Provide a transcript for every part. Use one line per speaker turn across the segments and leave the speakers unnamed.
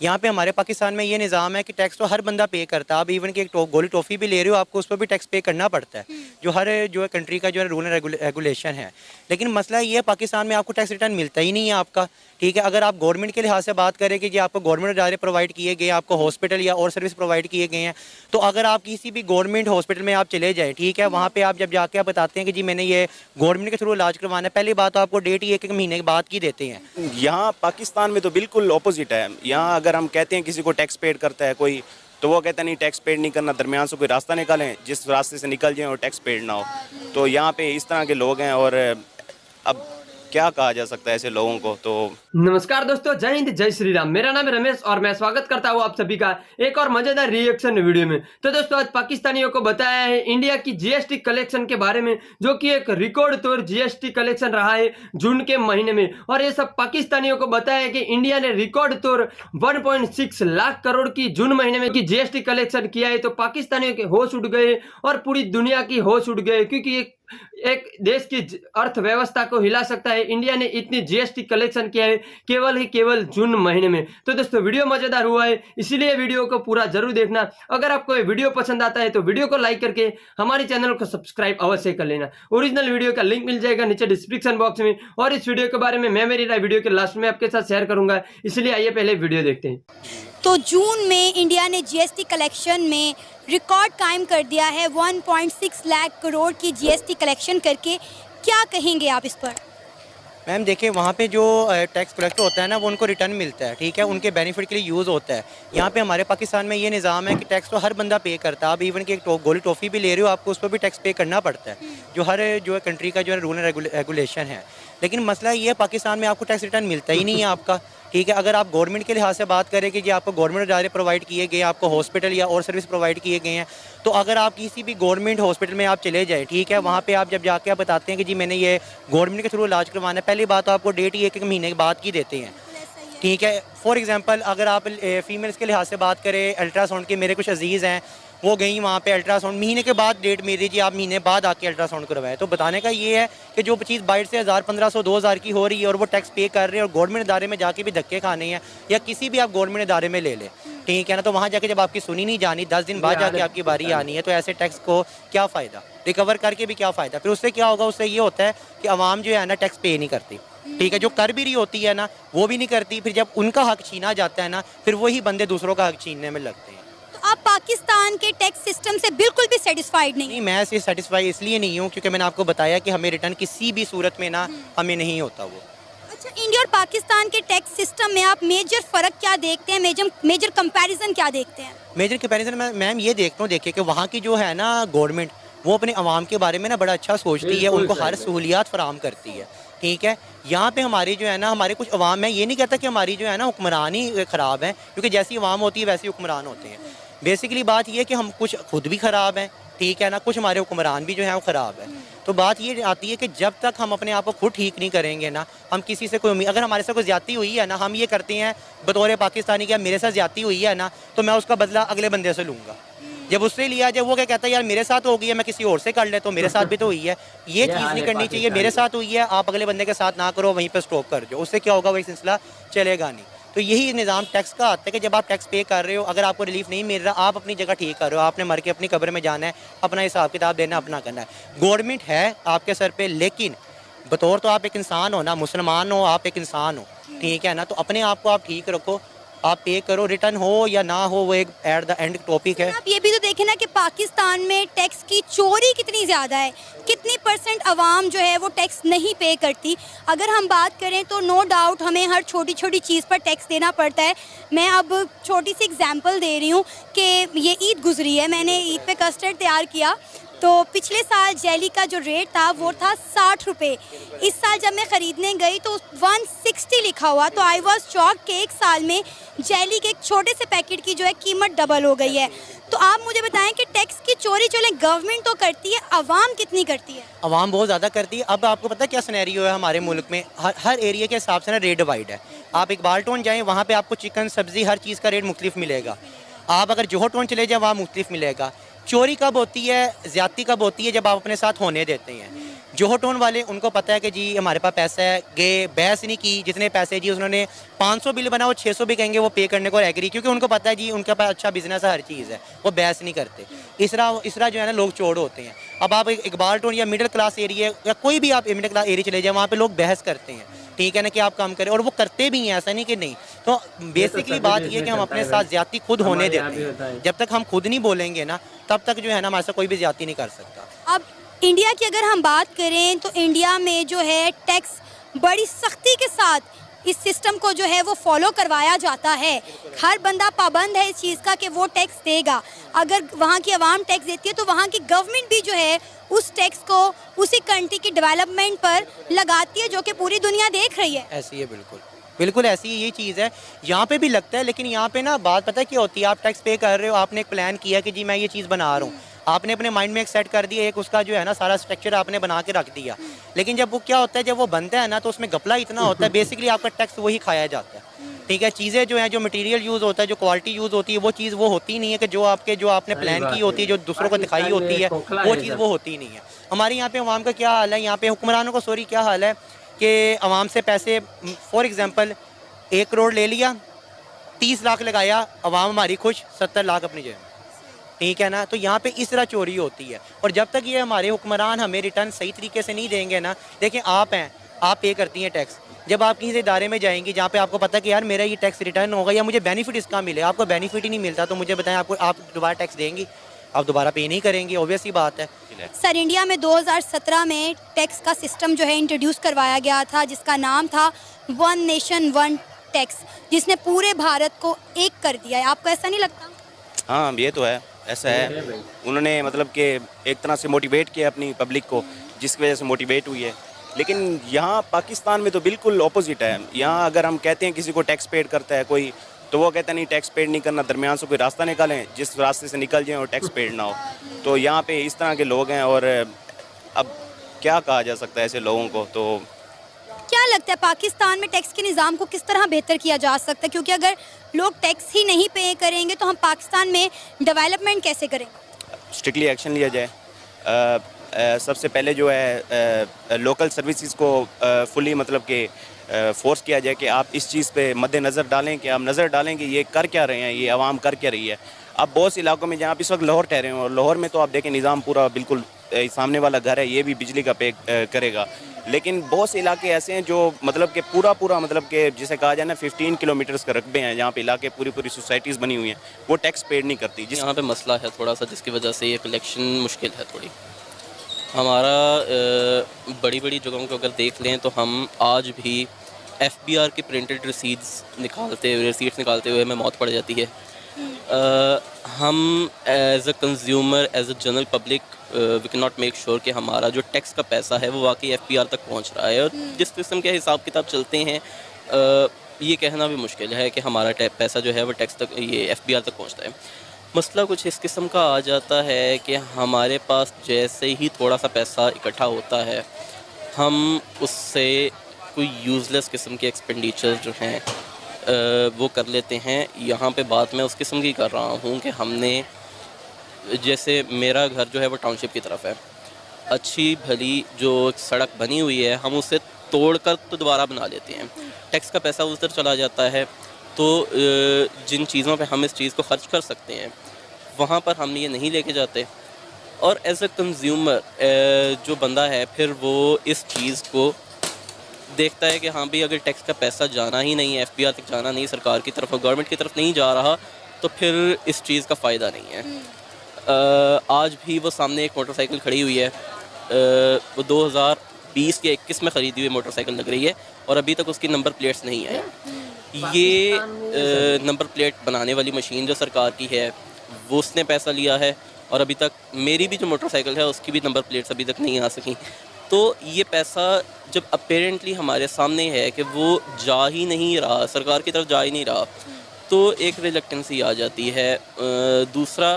यहाँ पे हमारे पाकिस्तान में ये निज़ाम है कि टैक्स तो हर बंदा पे करता है। आप इवन कि एक गोली टॉफ़ी भी ले रहे हो, आपको उस पर भी टैक्स पे करना पड़ता है, जो हर जो है कंट्री का जो है रूल एंड रेगुलेशन है। लेकिन मसला ये है पाकिस्तान में आपको टैक्स रिटर्न मिलता ही नहीं है आपका। ठीक है, अगर आप गवर्नमेंट के लिहाज से बात करें कि जी आपको गवर्नमेंट इदारे प्रोवाइड किए गए, आपको हॉस्पिटल या और सर्विस प्रोवाइड किए गए हैं, तो अगर आप किसी भी गवर्नमेंट हॉस्पिटल में आप चले जाएँ, ठीक है, वहाँ पे आप जब जाके आप बताते हैं कि जी मैंने ये गवर्नमेंट के थ्रू इलाज करवाना है, पहली बात तो आपको डेट ही 1-1 महीने के बाद की देते हैं।
यहाँ पाकिस्तान में तो बिल्कुल ऑपोजिट है। यहाँ अगर हम कहते हैं किसी को टैक्स पेड करता है कोई, तो वो कहता है नहीं टैक्स पेड नहीं करना, दरमियान से कोई रास्ता निकालें जिस रास्ते से निकल जाए और टैक्स पेड ना हो। तो यहाँ पे इस तरह के लोग हैं और अब क्या कहा जा सकता है ऐसे लोगों को। तो
नमस्कार दोस्तों, जय हिंद, जय श्री राम। मेरा नाम है रमेश और मैं स्वागत करता हूँ आप सभी का एक और मजेदार रिएक्शन वीडियो में। तो दोस्तों, आज पाकिस्तानियों को बताया है इंडिया की जीएसटी कलेक्शन के बारे में, जो कि एक रिकॉर्ड तोड़ जीएसटी कलेक्शन रहा है जून के महीने में। और ये सब पाकिस्तानियों को बताया है कि इंडिया ने रिकॉर्ड तोड़ 1.6 लाख करोड़ की जून महीने में की जीएसटी कलेक्शन किया है। तो पाकिस्तानियों के होश उड़ गए और पूरी दुनिया की होश उड़ गए, क्योंकि एक देश की अर्थव्यवस्था को हिला सकता है इंडिया ने इतनी जीएसटी कलेक्शन किया है केवल जून महीने में। तो दोस्तों, वीडियो मजेदार हुआ है, इसीलिए वीडियो को पूरा जरूर देखना। अगर आपको ये वीडियो पसंद आता है तो वीडियो को लाइक करके हमारे चैनल को सब्सक्राइब अवश्य कर लेना। ओरिजिनल वीडियो का लिंक मिल जाएगा नीचे डिस्क्रिप्शन बॉक्स में, और इस वीडियो के बारे में मैं मेरी राय वीडियो के लास्ट में आपके साथ शेयर करूंगा। इसलिए आइए पहले वीडियो देखते हैं।
तो जून में इंडिया ने जीएसटी कलेक्शन में रिकॉर्ड कायम कर दिया है। 1.6 लाख करोड़ की जीएसटी कलेक्शन करके क्या कहेंगे आप इस पर?
मैम देखिए, वहाँ पे जो टैक्स कलेक्ट होता है ना, वो उनको रिटर्न मिलता है, ठीक है, उनके बेनिफिट के लिए यूज़ होता है। यहाँ पे हमारे पाकिस्तान में ये निज़ाम है कि टैक्स तो हर बंदा पे करता है। आप इवन कि एक गोली टॉफ़ी भी ले रहे हो, आपको उस पर भी टैक्स पे करना पड़ता है, जो हर जो है कंट्री का जो है रूल एंड रेगुलेशन है। लेकिन मसला ये है पाकिस्तान में आपको टैक्स रिटर्न मिलता ही नहीं है आपका। ठीक है, अगर आप गवर्नमेंट के लिहाज से बात करें कि जी आपको गवर्नमेंट इदारे प्रोवाइड किए गए, आपको हॉस्पिटल या और सर्विस प्रोवाइड किए गए हैं, तो अगर आप किसी भी गवर्नमेंट हॉस्पिटल में आप चले जाए, ठीक है, वहाँ पे आप जब जाके आप बताते हैं कि जी मैंने ये गवर्नमेंट के थ्रू इलाज करवाना है, पहली बात तो आपको डेट ही 1-1 महीने के बाद की देते हैं। ठीक है, फॉर एग्जांपल अगर आप फीमेल्स के लिहाज से बात करें, अल्ट्रासाउंड के मेरे कुछ अजीज़ हैं, वो गई वहाँ पे अल्ट्रासाउंड, महीने के बाद डेट मेरी जी आप महीने बाद आके अल्ट्रासाउंड करवाएं। तो बताने का ये है कि जो चीज़ बाहर से 1000, 1500, 2000 की हो रही है और वो टैक्स पे कर रहे हैं, और गवर्नमेंट इदारे में जाके भी धक्के खाने हैं, या किसी भी आप गवर्नमेंट इदारे में ले लें, ठीक है ना, तो वहाँ जाके जब आपकी सुनी नहीं जानी, 10 दिन बाद जाके आपकी बारी आनी है, तो ऐसे टैक्स को क्या फ़ायदा, रिकवर करके भी क्या फ़ायदा। फिर उससे क्या होगा, उससे ये होता है कि आवाम जो है ना टैक्स पे नहीं करती। ठीक है, जो कर भी रही होती है ना वो भी नहीं करती। फिर जब उनका हक छीना जाता है ना, फिर वही बंदे दूसरों का हक छीनने में लगते हैं।
तो आप पाकिस्तान के टैक्स सिस्टम से बिल्कुल भी सेटिस्फाइड नहीं?
मैं इससे सेटिस्फाई इसलिए नहीं हूँ क्योंकि मैंने आपको बताया कि हमें रिटर्न किसी भी सूरत में ना हमें नहीं होता वो।
अच्छा, इंडिया और पाकिस्तान के टैक्स सिस्टम में आप मेजर फ़र्क क्या देखते हैं, मेजर कंपैरिजन क्या देखते हैं?
मेजर कंपैरिजन में मैम ये देखता हूँ, देखिए कि वहाँ की जो है ना गवर्नमेंट, वो अपने अवाम के बारे में ना बड़ा अच्छा सोचती है, उनको हर सहूलियात फराहम करती है। ठीक है, यहाँ पे हमारी जो है ना, हमारे कुछ अवाम, मैं ये नहीं कहता कि हमारी जो है ना हुक्मरान ही ख़राब है, क्योंकि जैसी अवाम होती है वैसे ही हुक्मरान होते हैं। बेसिकली बात ये है कि हम कुछ खुद भी ख़राब हैं, ठीक है ना, कुछ हमारे हुक्मरान भी जो है वो ख़राब है। तो बात ये आती है कि जब तक हम अपने आप को खुद ठीक नहीं करेंगे ना, हम किसी से कोई उम्मीद, अगर हमारे साथ कोई ज़्यादती हुई है ना, हम ये करते हैं बतौर पाकिस्तानी कि मेरे साथ ज़्यादती हुई है ना, तो मैं उसका बदला अगले बंदे से लूँगा। जब उससे लिया, जब वो क्या कहता है यार मेरे साथ हो गई है, मैं किसी और से कर ले, तो मेरे साथ भी तो हुई है। ये चीज़ नहीं करनी चाहिए, मेरे साथ हुई है आप अगले बंदे के साथ ना करो, वहीं पे स्टॉप कर दो, उससे क्या होगा, वही सिलसिला चलेगा नहीं। तो यही निज़ाम टैक्स का आता है कि जब आप टैक्स पे कर रहे हो, अगर आपको रिलीफ नहीं मिल रहा, आप अपनी जगह ठीक कर रहे हो, आपने मर के अपनी कब्र में जाना है, अपना हिसाब किताब देना, अपना करना है। गवर्नमेंट है आपके सर पे, लेकिन बतौर तो आप एक इंसान हो ना, मुसलमान हो, आप एक इंसान हो, ठीक है ना, तो अपने आप को आप ठीक रखो, आप पे करो, रिटर्न हो या ना हो वो एक एट द एंड टॉपिक है।
आप ये भी तो देखें ना कि पाकिस्तान में टैक्स की चोरी कितनी ज़्यादा है, कितनी % आवाम जो है वो टैक्स नहीं पे करती। अगर हम बात करें तो नो डाउट हमें हर छोटी छोटी चीज़ पर टैक्स देना पड़ता है। मैं अब छोटी सी एग्जांपल दे रही हूँ कि ये ईद गुजरी है, मैंने ईद पे कस्टर्ड तैयार किया, तो पिछले साल जेली का जो रेट था वो था 60 रुपये। इस साल जब मैं ख़रीदने गई तो 160 लिखा हुआ, तो आई वॉज शॉक कि एक साल में जेली के एक छोटे से पैकेट की जो है कीमत डबल हो गई है। तो आप मुझे बताएं कि टैक्स की चोरी चले गवर्नमेंट तो करती है, आवाम कितनी करती है?
आवाम बहुत ज़्यादा करती है। अब आपको पता है क्या सिनेरियो है हमारे मुल्क में, हर एरिया के हिसाब से ना रेट डिवाइड है। आप इकबाल टाउन जाएँ, वहाँ पर आपको चिकन, सब्ज़ी, हर चीज़ का रेट मुख्तलिफ मिलेगा। आप अगर जोहर टाउन चले जाएँ, वहाँ मुख्तलिफ मिलेगा। चोरी कब होती है, ज़्यादती कब होती है, जब आप अपने साथ होने देते हैं। जोहो टोन वाले उनको पता है कि जी हमारे पास पैसा है, गए बहस नहीं की, जितने पैसे जी उन्होंने 500 बिल बना वो 600 भी कहेंगे वो पे करने को एग्री, क्योंकि उनको पता है जी उनके पास अच्छा बिजनेस है, हर चीज़ है, वो बहस नहीं करते। इस तरह जो है ना लोग चोड़ होते हैं। अब आप इकबाल टोन या मिडिल क्लास एरिया या कोई भी आप मिडिल क्लास एरिया चले जाए, वहाँ पे लोग बहस करते हैं, ठीक है ना, कि आप काम करें, और वो करते भी हैं, ऐसा नहीं कि नहीं। तो बेसिकली बात ये है कि हम अपने साथ ज्यादती खुद होने देते हैं। जब तक हम खुद नहीं बोलेंगे ना, तब तक जो है ना हमारे साथ कोई भी ज्यादती नहीं कर सकता।
अब इंडिया की अगर हम बात करें तो इंडिया में जो है टैक्स बड़ी सख्ती के साथ इस सिस्टम को जो है वो फॉलो करवाया जाता है। हर बंदा पाबंद है इस चीज़ का कि वो टैक्स देगा। अगर वहाँ की आवाम टैक्स देती है तो वहाँ की गवर्नमेंट भी जो है उस टैक्स को उसी कंट्री की डेवलपमेंट पर लगाती है, जो कि पूरी दुनिया देख रही है।
ऐसी है, बिल्कुल बिल्कुल ऐसी ये चीज़ है। यहाँ पे भी लगता है, लेकिन यहाँ पे ना बात पता है क्या होती है, आप टैक्स पे कर रहे हो, आपने एक प्लान किया कि जी मैं ये चीज़ बना रहा हूँ, आपने अपने माइंड में एक सेट कर दिया, एक उसका जो है ना सारा स्ट्रक्चर आपने बना के रख दिया। लेकिन जब वो क्या होता है, जब वो बनता है ना तो उसमें घपला इतना होता है, बेसिकली आपका टैक्स वही खाया जाता है, ठीक है। चीज़ें जो हैं, जो मटेरियल यूज़ होता है, जो क्वालिटी यूज़ होती है, वो चीज़ वो होती नहीं है कि जो आपने प्लान की होती है, जो दूसरों को दिखाई होती है, वो चीज़ वो होती नहीं है। हमारे यहाँ पे अवाम का क्या हाल है, यहाँ पे हुक्मरानों का क्या हाल है कि अवाम से पैसे, फॉर एग्जाम्पल 1 करोड़ ले लिया, 30 लाख लगाया, अवाम हमारी खुश, 70 लाख अपनी जेब में, ठीक है ना। तो यहाँ पे इस तरह चोरी होती है। और जब तक ये हमारे हुक्मरान हमें रिटर्न सही तरीके से नहीं देंगे ना, देखें आप हैं, आप पे करती हैं टैक्स, जब आप किसी इदारे में जाएंगी जहाँ पे आपको पता है कि यार मेरा ये टैक्स रिटर्न होगा या मुझे बेनिफिट इसका मिले, आपको बेनिफिट ही नहीं मिलता, तो मुझे बताएं आप दोबारा टैक्स देंगी? आप दोबारा पे नहीं करेंगे, ऑब्वियस ही बात है।
सर, इंडिया में 2017 में टैक्स का सिस्टम जो है इंट्रोड्यूस करवाया गया था, जिसका नाम था वन नेशन वन टैक्स, जिसने पूरे भारत को एक कर दिया है। आपको ऐसा नहीं लगता?
हाँ, ये तो है, ऐसा है। उन्होंने मतलब कि एक तरह से मोटिवेट किया अपनी पब्लिक को, जिसकी वजह से मोटिवेट हुई है। लेकिन यहाँ पाकिस्तान में तो बिल्कुल ऑपोजिट है। यहाँ अगर हम कहते हैं किसी को टैक्स पेड करता है कोई, तो वो कहता नहीं टैक्स पेड नहीं करना, दरमियान से कोई रास्ता निकालें जिस रास्ते से निकल जाए और टैक्स पेड ना हो। तो यहाँ पे इस तरह के लोग हैं, और अब क्या कहा जा सकता है ऐसे लोगों को। तो
क्या लगता है पाकिस्तान में टैक्स के निज़ाम को किस तरह बेहतर किया जा सकता है? क्योंकि अगर लोग टैक्स ही नहीं पे करेंगे तो हम पाकिस्तान में डेवलपमेंट कैसे करेंगे?
स्ट्रिक्टली एक्शन लिया जाए। सबसे पहले जो है लोकल सर्विसेज को फुली मतलब कि फोर्स किया जाए कि आप इस चीज़ पे मद्देनज़र डालें, कि आप नज़र डालें कि ये कर क्या रहे हैं, ये आवाम कर क्या रही है। अब बहुत से इलाकों में जहाँ आप इस वक्त लाहौर ठहरे हैं, और लाहौर में तो आप देखें निज़ाम पूरा बिल्कुल, सामने वाला घर है ये भी बिजली का पे करेगा। लेकिन बहुत से इलाके ऐसे हैं जो मतलब कि पूरा मतलब कि जिसे कहा जाए ना 15 किलोमीटर्स का रकबे हैं, जहाँ पे इलाके पूरी सोसाइटीज़ बनी हुई हैं, वो टैक्स पेड नहीं करती।
यहाँ पे मसला है थोड़ा सा, जिसकी वजह से ये कलेक्शन मुश्किल है थोड़ी। हमारा बड़ी जगहों को अगर देख लें तो हम आज भी FBR की प्रिंटेड रसीट्स निकालते हुए हमें मौत पड़ जाती है। हम as a consumer, as a general public, we can not make sure कि हमारा जो टैक्स का पैसा है वो वाकई FBR तक पहुंच रहा है। और जिस किस्म के हिसाब किताब चलते हैं, ये कहना भी मुश्किल है कि हमारा पैसा जो है वो टैक्स तक, ये FBR तक पहुंचता है। मसला कुछ इस किस्म का आ जाता है कि हमारे पास जैसे ही थोड़ा सा पैसा इकट्ठा होता है, हम उससे कोई यूज़लेस किस्म के एक्सपेंडिचर जो हैं वो कर लेते हैं। यहाँ पे बात मैं उस किस्म की कर रहा हूँ कि हमने, जैसे मेरा घर जो है वो टाउनशिप की तरफ है, अच्छी भली जो सड़क बनी हुई है हम उसे तोड़कर तो दोबारा बना लेते हैं, टैक्स का पैसा उधर चला जाता है। तो जिन चीज़ों पे हम इस चीज़ को खर्च कर सकते हैं वहाँ पर हम ये नहीं लेके जाते। और एज अ कंज्यूमर जो बंदा है फिर वो इस चीज़ को देखता है कि हाँ भाई, अगर टैक्स का पैसा जाना ही नहीं है, FBR तक जाना नहीं, सरकार की तरफ, गवर्नमेंट की तरफ नहीं जा रहा, तो फिर इस चीज़ का फ़ायदा नहीं है। आज भी वो सामने एक मोटरसाइकिल खड़ी हुई है, वो 2020 के 21 में ख़रीदी हुई मोटरसाइकिल लग रही है, और अभी तक उसकी नंबर प्लेट्स नहीं आई। ये नंबर प्लेट बनाने वाली मशीन जो सरकार की है वो उसने पैसा लिया है, और अभी तक मेरी भी जो मोटरसाइकिल है उसकी भी नंबर प्लेट्स अभी तक नहीं आ सकी। तो ये पैसा जब अपेरेंटली हमारे सामने है कि वो जा ही नहीं रहा, सरकार की तरफ जा ही नहीं रहा, तो एक रिलक्टेंसी आ जाती है। दूसरा,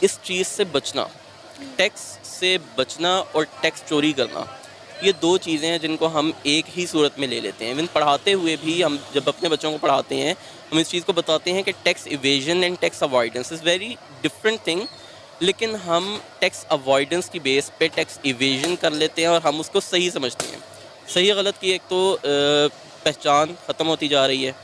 इस चीज़ से बचना, टैक्स से बचना और टैक्स चोरी करना, ये दो चीज़ें हैं जिनको हम एक ही सूरत में ले लेते हैं। इवन पढ़ाते हुए भी हम जब अपने बच्चों को पढ़ाते हैं, हम इस चीज़ को बताते हैं कि tax evasion and tax avoidance is very different thing. लेकिन हम टैक्स अवॉइडेंस की बेस पे टैक्स इवेजन कर लेते हैं और हम उसको सही समझते हैं। सही गलत की एक तो पहचान ख़त्म होती जा रही है।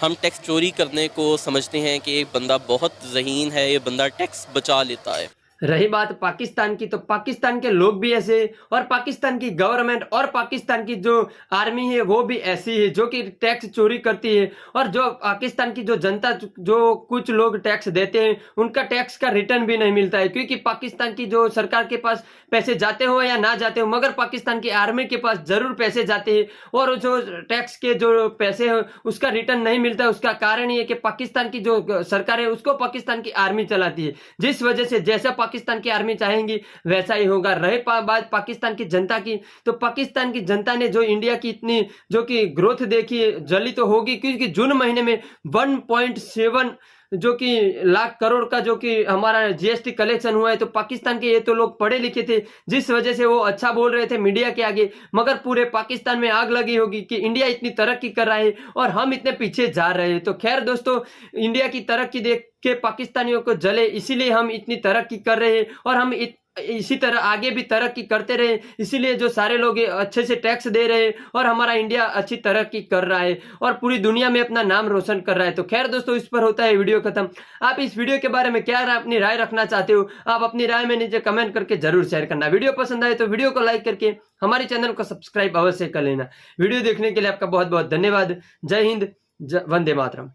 हम टैक्स चोरी करने को समझते हैं कि एक बंदा बहुत ज़हीन है, ये बंदा टैक्स बचा लेता है।
रही बात पाकिस्तान की, तो पाकिस्तान के लोग भी ऐसे, और पाकिस्तान की गवर्नमेंट और पाकिस्तान की जो आर्मी है वो भी ऐसी है जो कि टैक्स चोरी करती है। और जो पाकिस्तान की जो जनता, जो कुछ लोग टैक्स देते हैं, उनका टैक्स का रिटर्न भी नहीं मिलता है, क्योंकि पाकिस्तान की जो सरकार के पास पैसे जाते हो या ना जाते हो, मगर पाकिस्तान की आर्मी के पास जरूर पैसे जाते हैं और जो टैक्स के जो पैसे हैं उसका रिटर्न नहीं मिलता है। उसका कारण ये कि पाकिस्तान की जो सरकार है उसको पाकिस्तान की आर्मी चलाती है, जिस वजह से जैसा पाकिस्तान की आर्मी चाहेंगी वैसा ही होगा। रहे बात पाकिस्तान की जनता की, तो पाकिस्तान की जनता ने जो इंडिया की इतनी जो कि ग्रोथ देखी, जली तो होगी, क्योंकि जून महीने में 1.7 जो कि लाख करोड़ का जो कि हमारा जीएसटी कलेक्शन हुआ है। तो पाकिस्तान के ये तो लोग पढ़े लिखे थे, जिस वजह से वो अच्छा बोल रहे थे मीडिया के आगे, मगर पूरे पाकिस्तान में आग लगी होगी कि इंडिया इतनी तरक्की कर रहा है और हम इतने पीछे जा रहे हैं। तो खैर दोस्तों, इंडिया की तरक्की देख के पाकिस्तानियों को जले, इसीलिए हम इतनी तरक्की कर रहे हैं और हम इसी तरह आगे भी तरक्की करते रहे। इसीलिए जो सारे लोग अच्छे से टैक्स दे रहे हैं और हमारा इंडिया अच्छी तरक्की कर रहा है और पूरी दुनिया में अपना नाम रोशन कर रहा है। तो खैर दोस्तों, इस पर होता है वीडियो खत्म। आप इस वीडियो के बारे में क्या अपनी राय रखना चाहते हो, आप अपनी राय में नीचे कमेंट करके जरूर शेयर करना। वीडियो पसंद आए तो वीडियो को लाइक करके हमारे चैनल को सब्सक्राइब अवश्य कर लेना। वीडियो देखने के लिए आपका बहुत बहुत धन्यवाद। जय हिंद, वंदे मातरम।